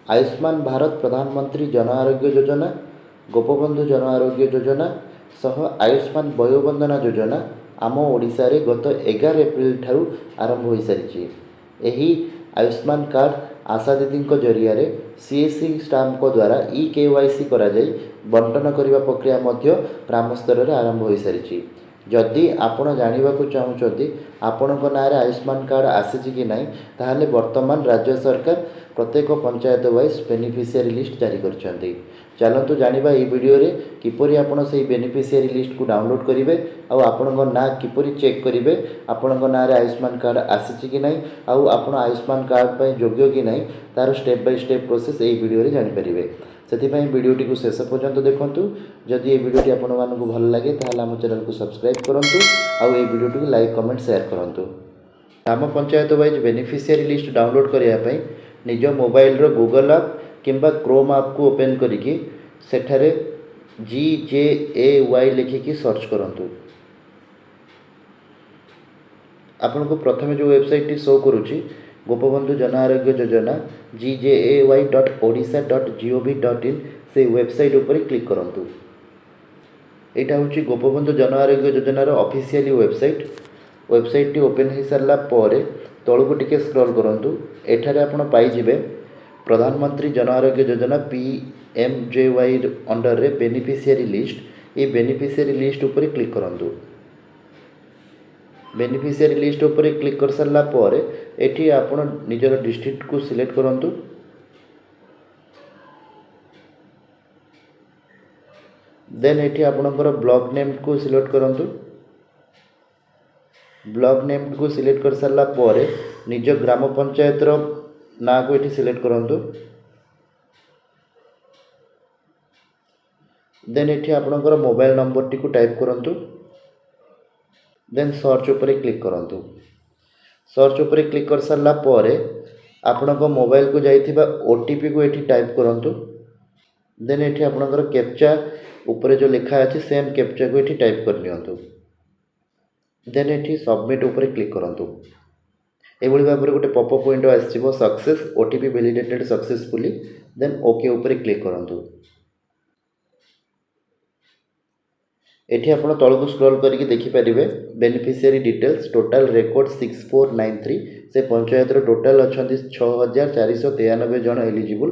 आयुष्मान भारत प्रधानमंत्री जन आरोग्य योजना, गोपबंधु जन आरोग्य योजना सह आयुष्मान वयोवंदना योजना आम ओडिशा रे गत 11 एप्रिल ठारू आरंभ हो सारी। यही आयुष्मान कार्ड आशा दीदी जरिया सीएससी स्टाफ द्वारा KYC करा जाई बंटन करने प्रक्रिया ग्राम स्तर में आरंभ हो सारी। जदि आपण जानवाक चाहते आपण ना आयुष्मान कार्ड आसी कि ना, ताहले वर्तमान राज्य सरकार प्रत्येक पंचायत वाइज बेनिफिशियरी लिस्ट जारी कर। चलतु जानिबा ये वीडियो रे किपरि आपण से बेनिफिशियरी लिस्ट को डाउनलोड करेंगे आउ आपण ना किपरि चेक करेंगे आपण ना आयुष्मान कार्ड आसी कि ना, आउ आपण आयुष्मान कार्ड पर योग्य कि ना, तार स्टेप बाय स्टेप प्रोसेस ये वीडियो रे जानिपारे। से वीडियोटी को शेष पर्यंत देखूँ। जदि ये वीडियोटी आपण मानक भल लगे ताहले आम चैनल को सब्सक्राइब करूँ, आउ ये वीडियोटी को लाइक कमेंट शेयर करूँ। Gram panchayat wise beneficiary list download करने निज मोबाइल रो गूगल ऐप किंबा क्रोम ऐप को ओपन करिकी सेठारे GJAY लिखिकी सर्च करूँ। आपन को प्रथम जो website T show करुच्ची Gopabandhu Jan Arogya Yojana GJAY.odisha.gov.in से वेबसाइट उपर क्लिक करूँ। यहाँ हूँ गोपबंधु जन आरोग्य योजनार ऑफिशियल वेबसाइट टी ओपन हो सारा तलू को टिके स्क्रॉल करूँ। एठारे आपण पाइबे प्रधानमंत्री जन आरोग्य योजना PMJY अंडर रे बेनिफिशियरी लिस्ट। ये बेनिफिशियरी लिस्ट उपर क्लिक करूँ। बेनिफिशियरी लिस्ट उपर क्लिक कर सारा एठी आपण निजर डिस्ट्रिक्ट को सिलेक्ट करूँ। देन एठी आपणकर ब्लॉक नेम को सिलेक्ट करूँ। ब्लॉक नेम को सिलेक्ट कर सारा निज ग्राम पंचायत ना को ये सिलेक्ट करूँ। देन ये आपणकर मोबाइल नंबर टी को टाइप करूँ। देन सर्च उपर क्लिक करूँ। सर्च उपर क्लिक कर सारा आपण मोबाइल को जाइथिबा OTP को ये टाइप करूँ। देन ये आपणकर कैप्चा ऊपर जो लिखा अच्छे सेम कैप्चा को ये टाइप कर नियंतु। देन ये सबमिट उपर क्लिक करूँ। एभली भाव में गोटे पॉपअप विंडो आसो success OTP validated successfully. Then okay उपर क्लिक करूँ। एठी आपण तल को स्क्रॉल करके देखिपारे बेनिफिशियरी डिटेल्स टोटाल रेकॉर्ड 6493 से पंचायत टोटाल अच्छा 6493 जन एलिजिबल।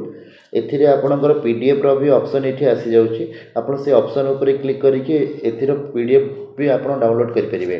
एथिरे आपणकर PDF रो भी ऑप्शन ये आसी जाउची। आपण से ऑप्शन उपर क्लिक करके एथिर PDF भी आपण डाउनलोड करि परिबे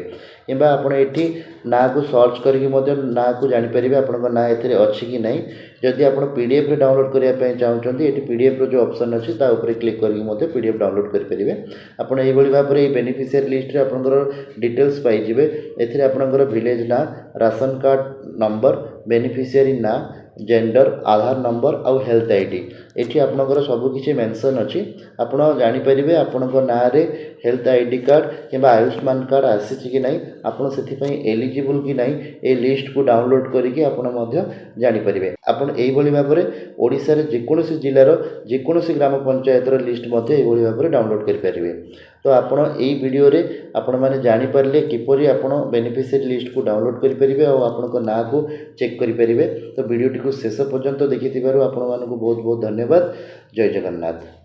किबा आपण एठी ना को सर्च करके मध्य ना को जानि परिबे आपण ना एथिरे अछि कि नै। जदि आपण PDF रे डाउनलोड करिया पय चाहउचंती एठी PDF रो जो ऑप्शन अछि ता उपर क्लिक करके मध्य PDF डाउनलोड करि परिबे। आपण एई बळी भाव रे बेनिफिशियरी लिस्ट रे आपणकर डिटेल्स पाइ जिवे। एथिरे आपणकर विलेज ना, राशन कार्ड नंबर, बेनिफिशियरी ना, जेंडर, आधार नंबर आउ हेल्थ आईडी एठी आपनकर सब किछि मेंशन अछि। आपण जानि परिबे आपनकर ना रे हेल्थ आईडी कार्ड किबा आयुष्मान कार्ड आसी कि नै, आपण सेथि पई एलिजिबल कि नै ए लिस्ट को डाउनलोड करिकि आपण मध्य जानि परिबे। आपण एई बळी भाव रे ओडिसा रे जेकोनोसी जिल्लार जेकोनोसी ग्राम पंचायत रो लिस्ट मध्य एई बळी भाव रे डाउनलोड करि परिबे। तो आपण एई वीडियो रे आपण माने जानि परले किपरि आपण बेनिफिशियरी लिस्ट को डाउनलोड करि परिबे और आपनको ना को चेक करि परिबे। तो वीडियो को शेष पर्यंत देखिथिबारु आपण मानकु बहुत बहुत धन्यवाद। जय जगन्नाथ।